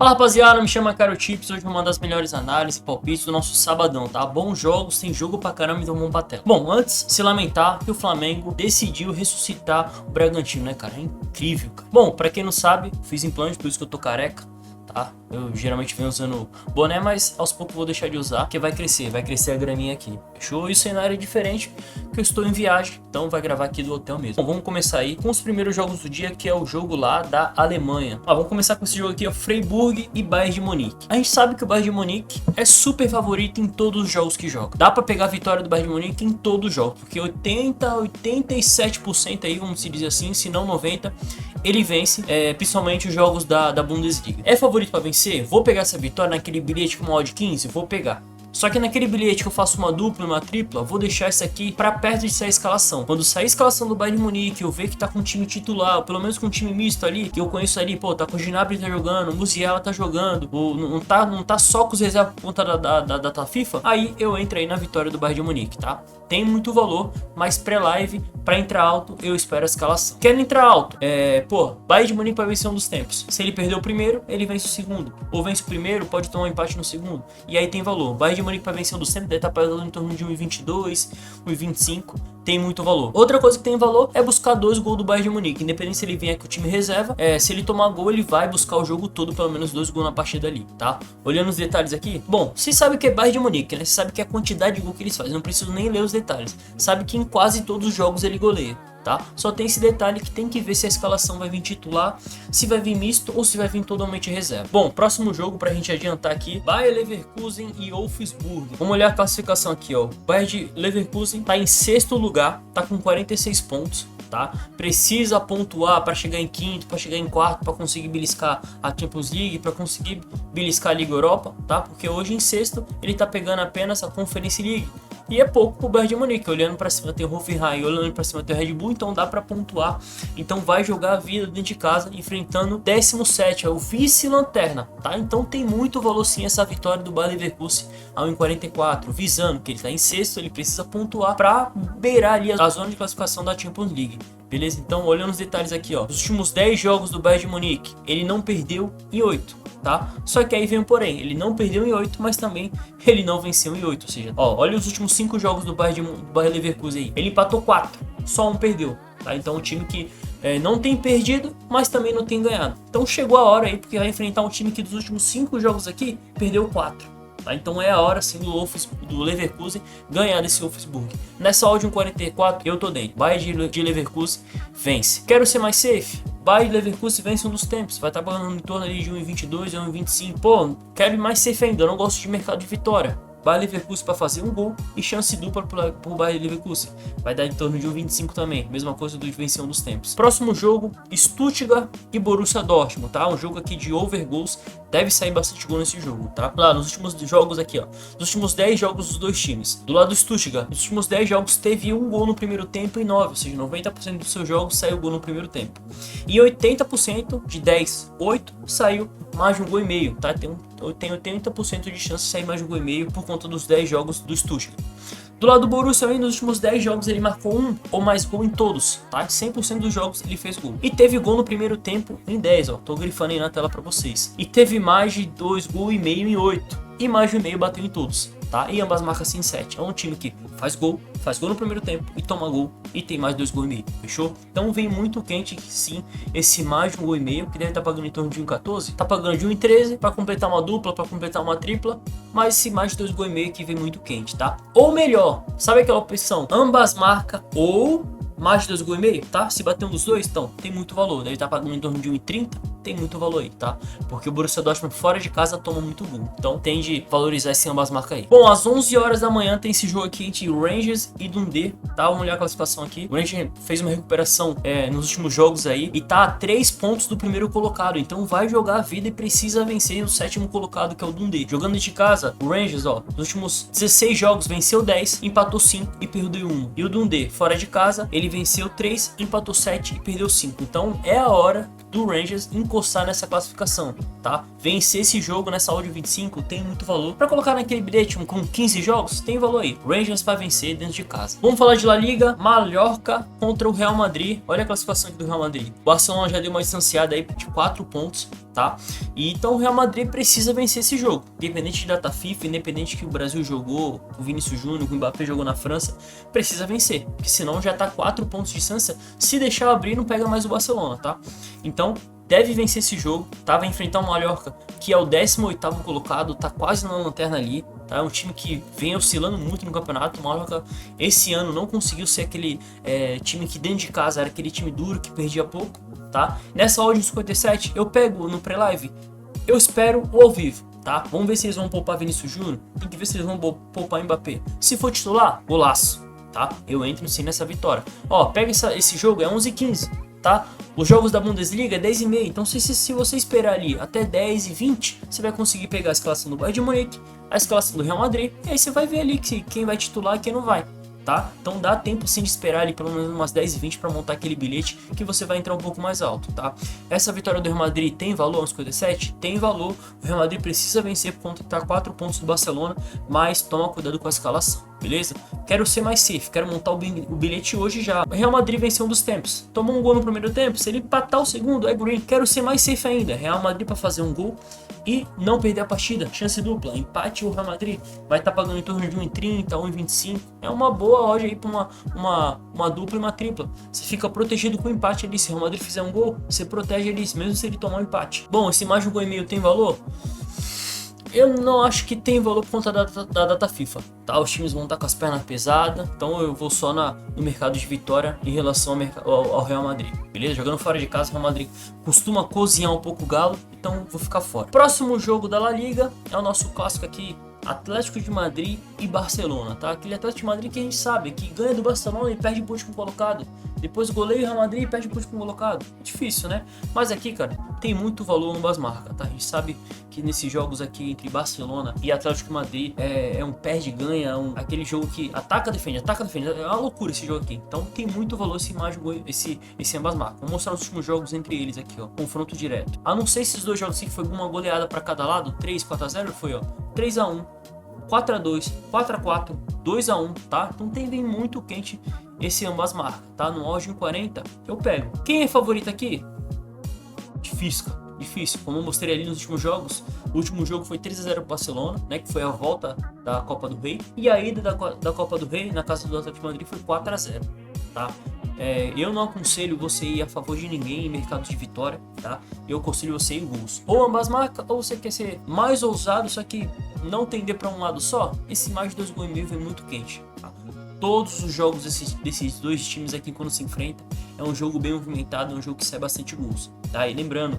Fala rapaziada, me chama Caro Chips, hoje uma das melhores análises e palpites do nosso sabadão, tá? Bons jogos, tem jogo pra caramba, então vamos pra tela. Bom, antes, se lamentar que o Flamengo decidiu ressuscitar o Bragantino, né, cara? É incrível, cara. Bom, pra quem não sabe, fiz implante, por isso que eu tô careca, tá? Eu geralmente venho usando boné, mas aos poucos vou deixar de usar, porque vai crescer a graninha aqui, fechou? E o cenário é diferente, porque eu estou em viagem, então vai gravar aqui do hotel mesmo. Bom, vamos começar aí com os primeiros jogos do dia, que é o jogo lá da Alemanha. Vamos começar com esse jogo aqui, é o Freiburg e Bayern de Munique. A gente sabe que o Bayern de Munique é super favorito em todos os jogos que joga. Dá pra pegar a vitória do Bayern de Munique em todos os jogos, porque 87% aí, vamos dizer assim, se não 90%, ele vence, principalmente os jogos da Bundesliga. É favorito pra vencer? Vou pegar essa vitória naquele bilhete com uma odd 15? Vou pegar. Só que naquele bilhete que eu faço uma dupla e uma tripla, vou deixar isso aqui para perto de sair a escalação. Quando sair a escalação do Bayern de Munique, eu ver que tá com um time titular, ou pelo menos com um time misto ali, que eu conheço ali, pô, tá com o Gnabry tá jogando, o Musiala tá jogando, ou não tá só com os reservas por conta da data FIFA, aí eu entro aí na vitória do Bayern de Munique, tá? Tem muito valor, mas pré-live, pra entrar alto, eu espero a escalação. Quero entrar alto? Bayern de Munique vai vencer um dos tempos. Se ele perder o primeiro, ele vence o segundo. Ou vence o primeiro, pode tomar um empate no segundo. E aí tem valor. Bayern de Munique para vencer um dos tempos, deve estar pagando em torno de 1,22, 1,25. Tem muito valor. Outra coisa que tem valor é buscar 2 gols do Bayern de Munique. Independente se ele vier com o time reserva, se ele tomar gol, ele vai buscar o jogo todo, pelo menos 2 gols na partida ali, tá? Olhando os detalhes aqui. Bom, vocês sabem que é Bayern de Munique, né? Vocês sabem que é a quantidade de gol que eles fazem. Não preciso nem ler os detalhes. Sabe que em quase todos os jogos ele goleia, tá? Só tem esse detalhe que tem que ver se a escalação vai vir titular, se vai vir misto ou se vai vir totalmente reserva. Bom, próximo jogo pra gente adiantar aqui, Bayer Leverkusen e Wolfsburg. Vamos olhar a classificação aqui, ó. Bayer de Leverkusen tá em 6º lugar, tá com 46 pontos. Tá? Precisa pontuar para chegar em 5º, para chegar em 4º, para conseguir beliscar a Champions League, para conseguir beliscar a Liga Europa, tá? Porque hoje em 6º ele tá pegando apenas a Conference League. E é pouco pro Bayern de Munique, olhando para cima tem o Hoffenheim, olhando para cima tem o Red Bull, então dá para pontuar. Então vai jogar a vida dentro de casa, enfrentando o 17º, é o vice-lanterna, tá? Então tem muito valor sim essa vitória do Bayer Leverkusen ao 1,44, visando que ele tá em 6º, ele precisa pontuar para beirar ali a zona de classificação da Champions League. Beleza? Então, olhando os detalhes aqui, ó. Os últimos 10 jogos do Bayern de Munique, ele não perdeu em 8, tá? Só que aí vem um porém, ele não perdeu em 8, mas também ele não venceu em 8. Ou seja, ó, olha os últimos 5 jogos do Bayer Leverkusen aí. Ele empatou 4, só um perdeu, tá? Então, um time que não tem perdido, mas também não tem ganhado. Então, chegou a hora aí, porque vai enfrentar um time que dos últimos 5 jogos aqui, perdeu 4. Tá? Então é a hora sim do Leverkusen ganhar desse Wolfsburg. Nessa odd 1,44 eu tô dentro. Bayern de Leverkusen vence. Quero ser mais safe? Bayern Leverkusen vence um dos tempos. Vai estar pagando em torno ali de 1,22 ou 1,25. Pô, quero ir mais safe ainda. Eu não gosto de mercado de vitória. Bayern Leverkusen para fazer um gol e chance dupla pro Bayern Leverkusen. Vai dar em torno de 1,25 também. Mesma coisa do vencer um dos tempos. Próximo jogo, Stuttgart e Borussia Dortmund, tá? Um jogo aqui de over goals. Deve sair bastante gol nesse jogo, tá? Lá nos últimos jogos aqui, ó. Nos últimos 10 jogos dos dois times. Do lado do Stuttgart, nos últimos 10 jogos teve um gol no primeiro tempo e 9. Ou seja, 90% dos seus jogos saiu gol no primeiro tempo. E 80% de 10, 8 saiu mais de um gol e meio, tá? Tem 80% de chance de sair mais de um gol e meio por conta dos 10 jogos do Stuttgart. Do lado do Borussia, nos últimos 10 jogos ele marcou um ou mais gol em todos, tá? 100% dos jogos ele fez gol. E teve gol no primeiro tempo em 10, ó. Tô grifando aí na tela pra vocês. E teve mais de 2 gols e meio em 8. E mais de um e meio bateu em todos, tá? E ambas marcas em 7. É um time que faz gol no primeiro tempo e toma gol e tem mais 2 gols e meio, fechou? Então vem muito quente sim esse mais de um gol e meio, que deve estar pagando em torno de 1,14, tá pagando de 1,13 para completar uma dupla, para completar uma tripla, mas esse mais de 2 gols e meio que vem muito quente, tá? Ou melhor, sabe aquela opção, ambas marcas ou mais de 2 gols e meio, tá? Se bater um dos dois, então tem muito valor, deve estar pagando em torno de 1,30, tem muito valor aí, tá? Porque o Borussia Dortmund fora de casa toma muito gol, então tem de valorizar esse ambas marcas aí. Bom, às 11 horas da manhã tem esse jogo aqui entre Rangers e Dundee, tá? Vamos olhar a classificação aqui. O Rangers fez uma recuperação nos últimos jogos aí e tá a 3 pontos do primeiro colocado, então vai jogar a vida e precisa vencer o 7º colocado, que é o Dundee. Jogando de casa, o Rangers, ó, nos últimos 16 jogos venceu 10, empatou 5 e perdeu 1. E o Dundee, fora de casa, ele venceu 3, empatou 7 e perdeu 5. Então é a hora do Rangers encostar nessa classificação, tá? Vencer esse jogo nessa odd 25 tem muito valor. Para colocar naquele bilhete com 15 jogos, tem valor aí. Rangers vai vencer dentro de casa. Vamos falar de La Liga, Mallorca contra o Real Madrid. Olha a classificação aqui do Real Madrid. O Barcelona já deu uma distanciada aí de 4 pontos. tá? E então o Real Madrid precisa vencer esse jogo, independente de data FIFA, independente que o Brasil jogou, o Vinícius Júnior, o Mbappé jogou na França, precisa vencer, porque senão já tá 4 pontos de distância, se deixar abrir não pega mais o Barcelona, tá? Então deve vencer esse jogo, tá? Vai enfrentar o Mallorca, que é o 18º colocado, tá quase na lanterna ali, tá? É um time que vem oscilando muito no campeonato. O Mallorca esse ano não conseguiu ser aquele time que dentro de casa era aquele time duro que perdia pouco, tá? Nessa odd 57 eu pego no pré-live, eu espero o ao vivo, tá? Vamos ver se eles vão poupar Vinícius Júnior, tem que ver se eles vão poupar Mbappé. Se for titular, golaço, tá? Eu entro sim nessa vitória. Ó, pega esse jogo, é 11h15, tá? Os jogos da Bundesliga é 10h30, então se você esperar ali até 10h20, você vai conseguir pegar a escalação do Bayern de Munique, a escalação do Real Madrid, e aí você vai ver ali quem vai titular e quem não vai, tá? Então dá tempo sim de esperar ali pelo menos umas 10h20 para montar aquele bilhete que você vai entrar um pouco mais alto, tá? Essa vitória do Real Madrid tem valor, 57? Tem valor, o Real Madrid precisa vencer por conta que tá 4 pontos do Barcelona, mas toma cuidado com a escalação, beleza? Quero ser mais safe, quero montar o bilhete hoje já. O Real Madrid venceu um dos tempos, tomou um gol no primeiro tempo, se ele empatar o segundo, é green. Quero ser mais safe ainda, Real Madrid para fazer um gol e não perder a partida, chance dupla, empate o Real Madrid vai estar pagando em torno de 1,30, 1,25, é uma boa odd aí para uma dupla e uma tripla, você fica protegido com o empate ali, se o Real Madrid fizer um gol, você protege ele mesmo se ele tomar um empate. Bom, esse mais de 1,5 tem valor? Eu não acho que tem valor por conta da data FIFA, tá? Os times vão estar com as pernas pesadas, então eu vou só no mercado de vitória em relação ao Real Madrid, beleza? Jogando fora de casa, o Real Madrid costuma cozinhar um pouco o galo, então vou ficar fora. Próximo jogo da La Liga é o nosso clássico aqui, Atlético de Madrid e Barcelona, tá? Aquele Atlético de Madrid que a gente sabe que ganha do Barcelona e perde pro último colocado. Depois goleia o Real Madrid e perde pro último colocado. Difícil, né? Mas aqui, cara, tem muito valor no Basmarca, tá? A gente sabe que nesses jogos aqui entre Barcelona e Atlético de Madrid é um perde-ganha, aquele jogo que ataca, defende. É uma loucura esse jogo aqui. Então tem muito valor esse ambas marcas. Vou mostrar os últimos jogos entre eles aqui, ó. Confronto direto. A não ser esses dois jogos aqui que foi uma goleada para cada lado, 3, 4-0, foi, ó, 3-1, 4-2, 4-4, 2-1, tá? Então tem bem muito quente esse ambas marcas, tá? No auge em 40, eu pego. Quem é favorito aqui? Difícil, cara. Difícil. Como eu mostrei ali nos últimos jogos, o último jogo foi 3-0 pro Barcelona, né? Que foi a volta da Copa do Rei. E a ida da Copa do Rei na casa do Atlético de Madrid foi 4-0, tá? Eu não aconselho você ir a favor de ninguém em mercado de vitória, tá? Eu aconselho você ir em gols. Ou ambas marcas, ou você quer ser mais ousado, só que não tender para um lado só. Esse mais de 2,5 gols vem muito quente, tá? Todos os jogos desses dois times aqui quando se enfrentam é um jogo bem movimentado, é um jogo que sai bastante gols, tá? E lembrando,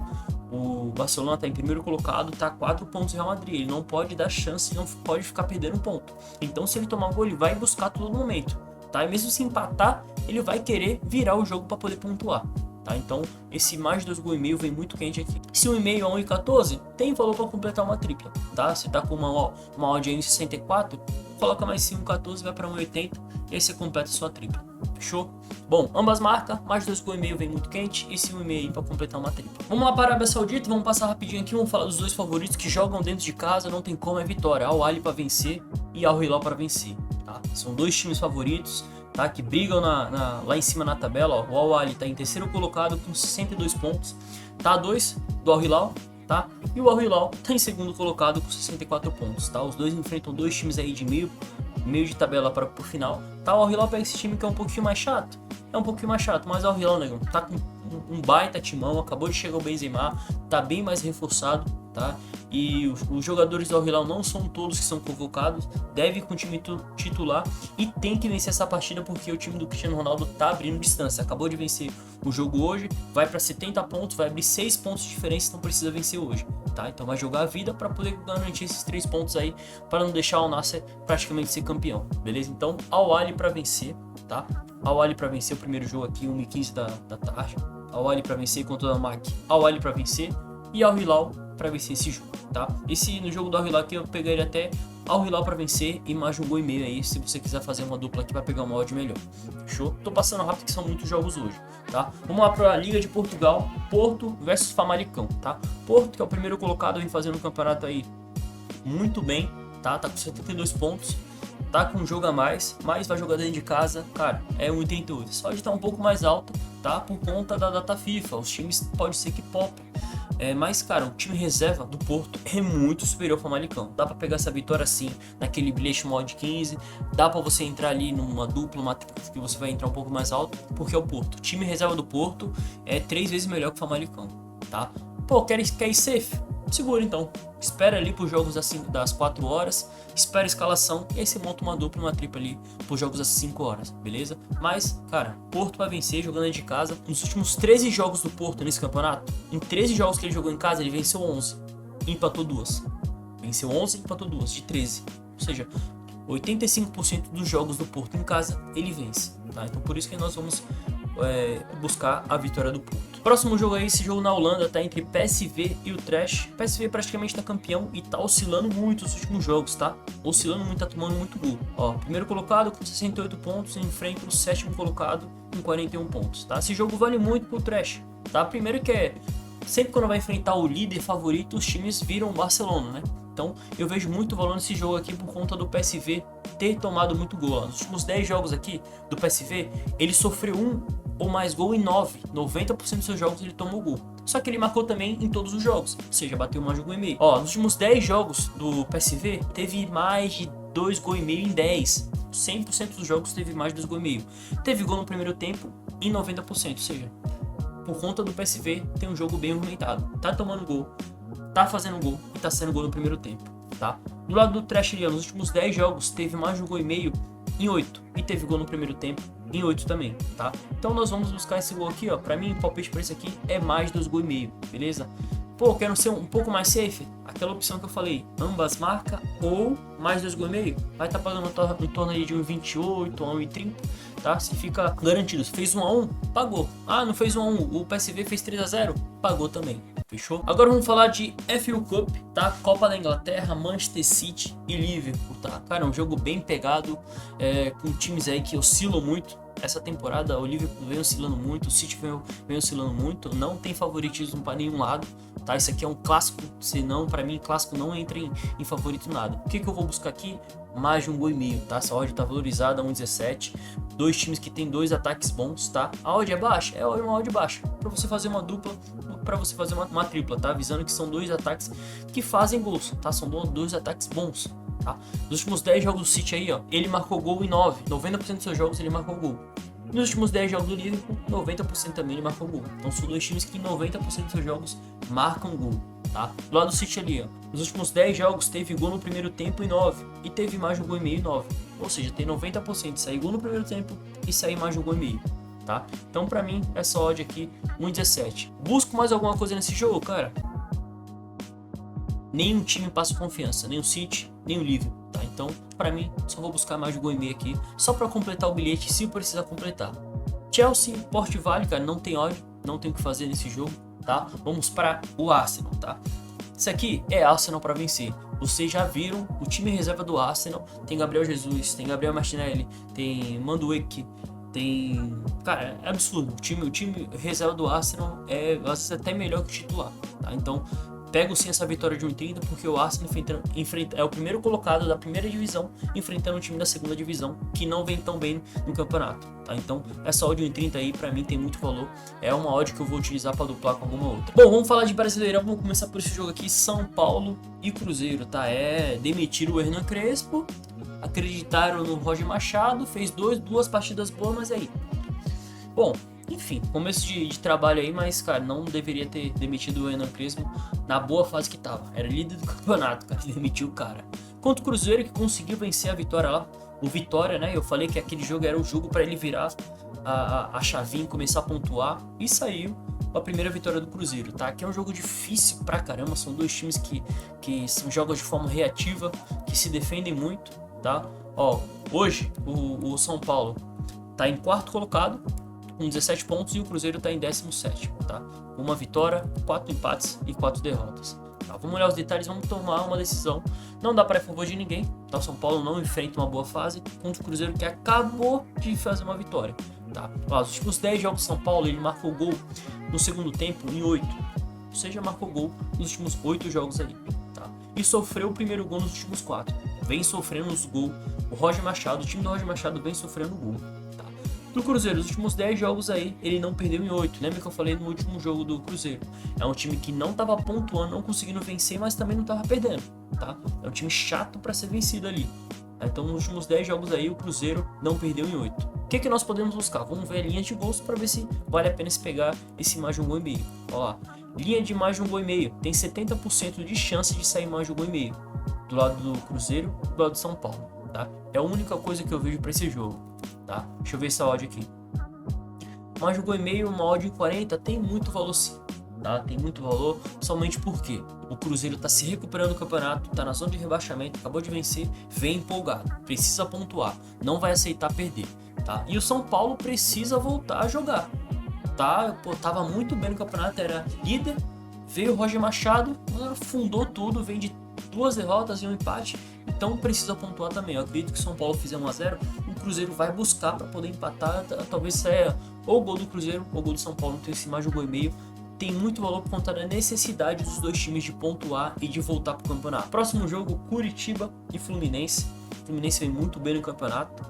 o Barcelona está em primeiro colocado, tá a 4 pontos do Real Madrid, ele não pode dar chance, não pode ficar perdendo ponto. Então se ele tomar um gol, ele vai buscar a todo momento, tá? E mesmo se empatar, ele vai querer virar o jogo para poder pontuar, tá? Então esse mais de 2,5 gols vem muito quente aqui. Se 1,5 a 1,14 tem valor para completar uma tripla, tá? Você tá com uma odd aí em 64, coloca mais 5,14, vai para 1,80 e aí você completa a sua tripla. Fechou? Bom, ambas marcas, mais de 2,5 gols vem muito quente e esse 1,5 para completar uma tripla. Vamos lá para a Arábia Saudita, vamos passar rapidinho aqui, vamos falar dos dois favoritos que jogam dentro de casa, não tem como, é vitória. Al Ahly para vencer e Al Hilal para vencer, tá? São dois times favoritos, tá? Que brigam lá em cima na tabela, ó. O Al Ahly tá em terceiro colocado com 62 pontos, tá a 2 do Al Hilal, tá? E o Al Hilal tá em segundo colocado com 64 pontos, tá? Os dois enfrentam dois times aí de meio de tabela para o final, tá? O Al Hilal pega esse time que é um pouquinho mais chato, mas o Al Hilal, negão, tá com um baita timão, acabou de chegar o Benzema, tá bem mais reforçado, tá? E os jogadores do Al Hilal não são todos que são convocados, deve com o time titular e tem que vencer essa partida porque o time do Cristiano Ronaldo tá abrindo distância, acabou de vencer o jogo hoje, vai para 70 pontos, vai abrir 6 pontos de diferença, então precisa vencer hoje, tá? Então vai jogar a vida para poder garantir esses 3 pontos aí, para não deixar o Nasser praticamente ser campeão, beleza? Então Al Ahly para vencer, tá? Al Ahly para vencer o primeiro jogo aqui, 1h15 da tarde, Al Ahly para vencer contra o Damac, Al Ahly para vencer e Al Hilal para vencer esse jogo, tá? No jogo do Al Hilal aqui eu pegaria até Al Hilal para vencer e mais de 1,5 gol aí, se você quiser fazer uma dupla aqui para pegar uma odd melhor. Fechou? Tô passando rápido que são muitos jogos hoje, tá? Vamos lá para a Liga de Portugal, Porto versus Famalicão, tá? Porto, que é o primeiro colocado, vem fazendo um campeonato aí muito bem, tá? Tá com 72 pontos. Tá com um jogo a mais, mas vai jogar dentro de casa, cara, é 1,88. Só de estar um pouco mais alto, tá? Por conta da data FIFA, os times pode ser que popem. Mas, cara, o time reserva do Porto é muito superior ao Famalicão. Dá pra pegar essa vitória sim, naquele bilhete mod 15. Dá pra você entrar ali numa dupla, uma tripla, que você vai entrar um pouco mais alto, porque é o Porto. O time reserva do Porto é 3 vezes melhor que o Famalicão, tá? Pô, quer ir safe? Segura então. Espera ali pros jogos das 4 horas, espera a escalação e aí você monta uma dupla e uma tripla ali pros jogos das 5 horas, beleza? Mas, cara, Porto vai vencer jogando de casa. Nos últimos 13 jogos do Porto nesse campeonato, em 13 jogos que ele jogou em casa, ele venceu 11 e empatou 2. Venceu 11 e empatou 2, de 13. Ou seja, 85% dos jogos do Porto em casa, ele vence, tá? Então por isso que nós vamos buscar a vitória do Porto. Próximo jogo aí, esse jogo na Holanda, tá entre PSV e o Trash. PSV praticamente tá campeão e tá oscilando muito nos últimos jogos, tá? Oscilando muito, tá tomando muito gol. Ó, primeiro colocado com 68 pontos, enfrenta o sétimo colocado com 41 pontos, tá? Esse jogo vale muito pro Trash, tá? Primeiro que sempre quando vai enfrentar o líder favorito, os times viram o Barcelona, né? Então eu vejo muito valor nesse jogo aqui por conta do PSV ter tomado muito gol. Nos últimos 10 jogos aqui do PSV, ele sofreu um ou mais gol em 9. 90% dos seus jogos ele tomou gol. Só que ele marcou também em todos os jogos, ou seja, bateu mais de um gol e meio. Ó, nos últimos 10 jogos do PSV, teve mais de 2 gols e meio em 10. 100% dos jogos teve mais de 2 gols e meio. Teve gol no primeiro tempo em 90%, ou seja, por conta do PSV tem um jogo bem movimentado. Tá tomando gol, tá fazendo gol e tá sendo gol no primeiro tempo, tá? Do lado do Trash, nos últimos 10 jogos teve mais de um gol e meio em 8 e teve gol no primeiro tempo em 8 também, tá? Então nós vamos buscar esse gol aqui, ó. Pra mim, o palpite pra esse aqui é mais de 2 gols e meio, beleza? Pô, quero ser um pouco mais safe? Aquela opção que eu falei, ambas marca ou mais 2 gols e meio, vai estar pagando em torno aí de 1,28 a 1,30, tá? Se fica garantido. Se fez 1 a 1, pagou. Ah, não fez 1 a 1, o PSV fez 3 a 0, pagou também. Fechou? Agora vamos falar de FA Cup, tá? Copa da Inglaterra, Manchester City e Liverpool, tá? Cara, é um jogo bem pegado, com times aí que oscilam muito. Essa temporada o Liverpool vem oscilando muito, o City vem oscilando muito, não tem favoritismo para nenhum lado, tá? Isso aqui é um clássico, senão para mim clássico não entra em favorito nada. O que eu vou buscar aqui? Mais de um gol e meio, tá? Essa odd tá valorizada a 1,17. Dois times que tem dois ataques bons, tá? A odd é baixa? É uma odd baixa. Para você fazer uma dupla, para você fazer uma tripla, tá? Avisando que são dois ataques que fazem gols, tá? São dois ataques bons, tá? Nos últimos 10 jogos do City aí, ó, ele marcou gol em 9. 90% dos seus jogos ele marcou gol. Nos últimos 10 jogos do Liverpool, 90% também ele marcou gol. Então são dois times que em 90% dos seus jogos marcam gol, tá? Do lado do City ali, ó, nos últimos 10 jogos teve gol no primeiro tempo em 9 e teve mais de um gol e meio em 9. Ou seja, tem 90% de sair gol no primeiro tempo e sair mais de um gol e meio, tá? Então pra mim, essa odd aqui, 1,17. Busco mais alguma coisa nesse jogo, cara? Nenhum time passa confiança, nem o City, nem o Liverpool, tá? Então, pra mim, só vou buscar mais de um gol e meio aqui, só pra completar o bilhete, se precisar completar. Chelsea, Porto Vale, cara, não tem odd, não tem o que fazer nesse jogo, tá? Vamos para o Arsenal, tá? Isso aqui é Arsenal pra vencer. Vocês já viram o time reserva do Arsenal, tem Gabriel Jesus, tem Gabriel Martinelli, tem Madueke, tem... Cara, é absurdo, o time reserva do Arsenal é, às vezes, até melhor que o titular, tá? Então, pego sim essa vitória de 1,30 porque o Arsenal é o primeiro colocado da primeira divisão enfrentando o time da segunda divisão que não vem tão bem no campeonato, tá? Então essa odd 1,30 aí pra mim tem muito valor, é uma odd que eu vou utilizar pra duplar com alguma outra. Bom, vamos falar de Brasileirão, vamos começar por esse jogo aqui, São Paulo e Cruzeiro, tá? Demitiram o Hernan Crespo, acreditaram no Roger Machado, fez duas partidas boas, mas aí... Bom, enfim, começo de trabalho aí, mas, cara, não deveria ter demitido o Hernan Crespo na boa fase que tava. Era líder do campeonato, cara, demitiu o cara. Contra o Cruzeiro, que conseguiu vencer a Vitória lá. O Vitória, né, eu falei que aquele jogo era o jogo pra ele virar a chavinha, começar a pontuar. E saiu a primeira vitória do Cruzeiro, tá? Aqui é um jogo difícil pra caramba, são dois times que jogam de forma reativa, que se defendem muito, tá? Ó, hoje o São Paulo tá em quarto colocado, com 17 pontos, e o Cruzeiro está em 17º, tá? Uma vitória, 4 empates e 4 derrotas. Tá? Vamos olhar os detalhes, vamos tomar uma decisão. Não dá para ir a favor de ninguém, tá? O São Paulo não enfrenta uma boa fase contra o Cruzeiro que acabou de fazer uma vitória, tá? Ó, os últimos 10 jogos do São Paulo, ele marcou gol no segundo tempo em 8. Ou seja, marcou gol nos últimos 8 jogos aí, tá? E sofreu o primeiro gol nos últimos 4. Vem sofrendo os gols. O Roger Machado, o time do Roger Machado vem sofrendo gol. Do Cruzeiro, os últimos 10 jogos aí, ele não perdeu em 8. Lembra que eu falei no último jogo do Cruzeiro? É um time que não tava pontuando, não conseguindo vencer, mas também não tava perdendo, tá? É um time chato para ser vencido ali. Então, nos últimos 10 jogos aí, o Cruzeiro não perdeu em 8. O que nós podemos buscar? Vamos ver a linha de gols para ver se vale a pena se pegar esse mais de 1,5 gol. Olha lá. Linha de mais de 1,5 gol. Tem 70% de chance de sair mais de 1,5 gol. Do lado do Cruzeiro e do lado do São Paulo, tá? É a única coisa que eu vejo para esse jogo, tá? Deixa eu ver essa odd aqui. Mais de 1,5 gol, uma odd em 40, tem muito valor sim. Tá? Tem muito valor, somente porque o Cruzeiro está se recuperando do campeonato, está na zona de rebaixamento, acabou de vencer, vem empolgado, precisa pontuar, não vai aceitar perder, tá? E o São Paulo precisa voltar a jogar, tá? Pô, tava muito bem no campeonato, era líder, veio o Roger Machado, afundou tudo, vem de 2 derrotas e um empate, então precisa pontuar também. Eu acredito que o São Paulo fizer 1 a 0, o Cruzeiro vai buscar para poder empatar, talvez saia ou gol do Cruzeiro ou gol do São Paulo, então esse mais de 1,5 gol tem muito valor por conta da necessidade dos dois times de pontuar e de voltar para o campeonato. Próximo jogo, Curitiba e Fluminense. O Fluminense vem muito bem no campeonato,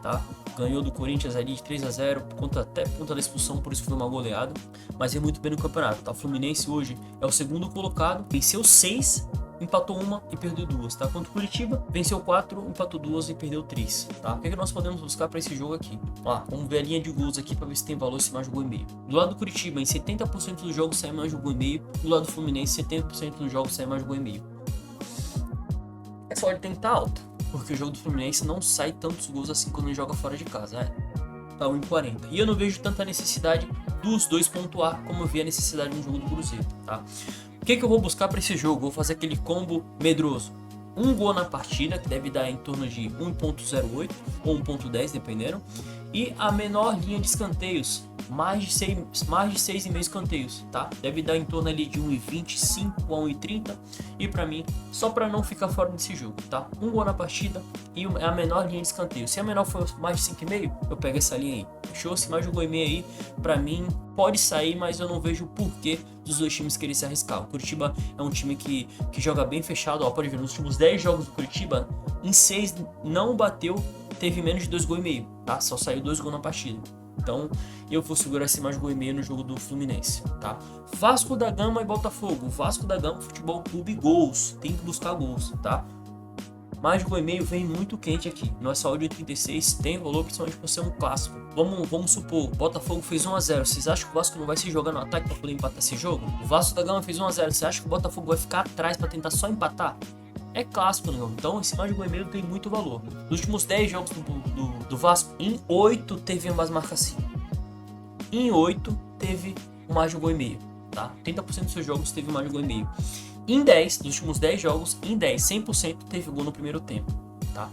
tá? Ganhou do Corinthians ali de 3 a 0, até por conta da expulsão, por isso foi uma goleada, mas vem muito bem no campeonato, tá? O Fluminense hoje é o segundo colocado, venceu 6, empatou 1 e perdeu 2, tá? Quanto o Curitiba, venceu 4, empatou 2 e perdeu 3, tá? O que nós podemos buscar para esse jogo aqui? Ó, vamos ver a linha de gols aqui para ver se tem valor, se mais de 1,5 gol. Do lado do Curitiba, em 70% dos jogos sai mais de 1,5 gol. Do lado do Fluminense, 70% dos jogos sai mais de 1,5 gol. Essa odd tem que estar alta, porque o jogo do Fluminense não sai tantos gols assim quando ele joga fora de casa, né? Tá 1,40. E eu não vejo tanta necessidade dos dois pontuar como eu vi a necessidade no jogo do Cruzeiro, tá? O que eu vou buscar para esse jogo? Vou fazer aquele combo medroso. Um gol na partida, que deve dar em torno de 1,08 ou 1,10, dependendo. E a menor linha de escanteios, mais de 6,5 escanteios, tá? Deve dar em torno ali de 1,25 a 1,30. E para mim, só para não ficar fora desse jogo, tá? Um gol na partida e a menor linha de escanteios. Se a menor for mais de 5,5, eu pego essa linha aí. Fechou? Se mais de 1,5 gol aí, para mim pode sair, mas eu não vejo o porquê dos dois times querem se arriscar. O Curitiba é um time que joga bem fechado, ó, pode ver, nos últimos 10 jogos do Curitiba, em 6 não bateu, teve menos de 2,5 gols, tá? Só saiu 2 gols na partida. Então, eu vou segurar esse mais 1,5 gol no jogo do Fluminense, tá? Vasco da Gama e Botafogo. Vasco da Gama Futebol Clube, gols. Tem que buscar gols, tá? Mais de 1,5 gol vem muito quente aqui. Nossa odd de 36 tem valor, principalmente por ser um clássico. Vamos supor, o Botafogo fez 1 a 0. Vocês acham que o Vasco não vai se jogar no ataque para poder empatar esse jogo? O Vasco da Gama fez 1 a 0. Você acha que o Botafogo vai ficar atrás para tentar só empatar? É clássico, né? Então esse mais de 1,5 gol tem muito valor. Nos últimos 10 jogos do Vasco, em 8 teve ambas marcas assim. Em 8 teve mais de 1,5 gol, tá? 30% dos seus jogos teve mais de 1,5 gol. Em 10, nos últimos 10 jogos, em 10, 100% teve gol no primeiro tempo, tá?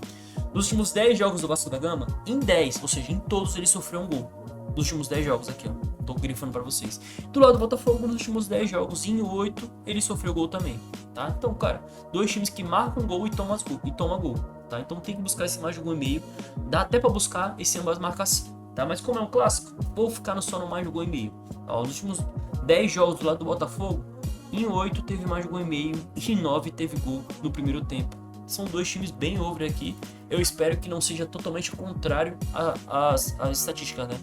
Nos últimos 10 jogos do Vasco da Gama, em 10, ou seja, em todos ele sofreu um gol. Nos últimos 10 jogos aqui, ó, tô grifando pra vocês. Do lado do Botafogo, nos últimos 10 jogos, em 8, ele sofreu gol também, tá? Então, cara, dois times que marcam gol e tomam gol, tá? Então tem que buscar esse mais de 1,5 gol. Dá até pra buscar esse ambas marcas, tá? Mas como é um clássico, vou ficar só no mais de 1,5 gol. Ó, nos últimos 10 jogos do lado do Botafogo, em 8 teve mais de 1,5 gol, e em 9 teve gol no primeiro tempo. São dois times bem over aqui. Eu espero que não seja totalmente contrário às estatísticas, né?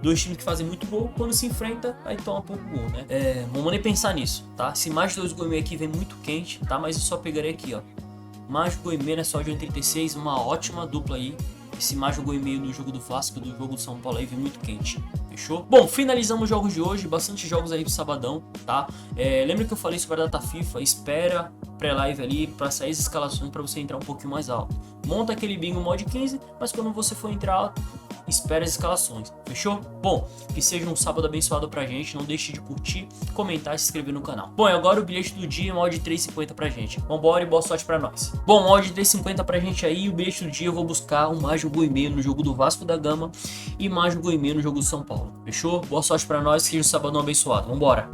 Dois times que fazem muito gol, quando se enfrenta, aí toma pouco gol, né? Vamos nem pensar nisso, tá? Se mais de 2 gols e meio aqui vem muito quente, tá? Mas eu só pegarei aqui, ó. Mais de gol e meio nessa odd de 1,36, uma ótima dupla aí. Esse mais de gol e meio no jogo do Vasco, do jogo do São Paulo aí, vem muito quente. Fechou? Bom, finalizamos os jogos de hoje, bastante jogos aí pro sabadão, tá? Lembra que eu falei sobre a data FIFA? Espera pré-live ali para sair as escalações para você entrar um pouquinho mais alto. Monta aquele bingo mod 15, mas quando você for entrar alto, espera as escalações. Fechou? Bom, que seja um sábado abençoado pra gente, não deixe de curtir, comentar e se inscrever no canal. Bom, e agora o bilhete do dia, mod 3,50 pra gente. Vambora e boa sorte pra nós. Bom, mod 3,50 pra gente aí, o bilhete do dia eu vou buscar um mais de 1,5 gol no jogo do Vasco da Gama e mais de 1,5 gol no jogo do São Paulo. Fechou? Boa sorte pra nós, que seja um sabadão abençoado. Vambora!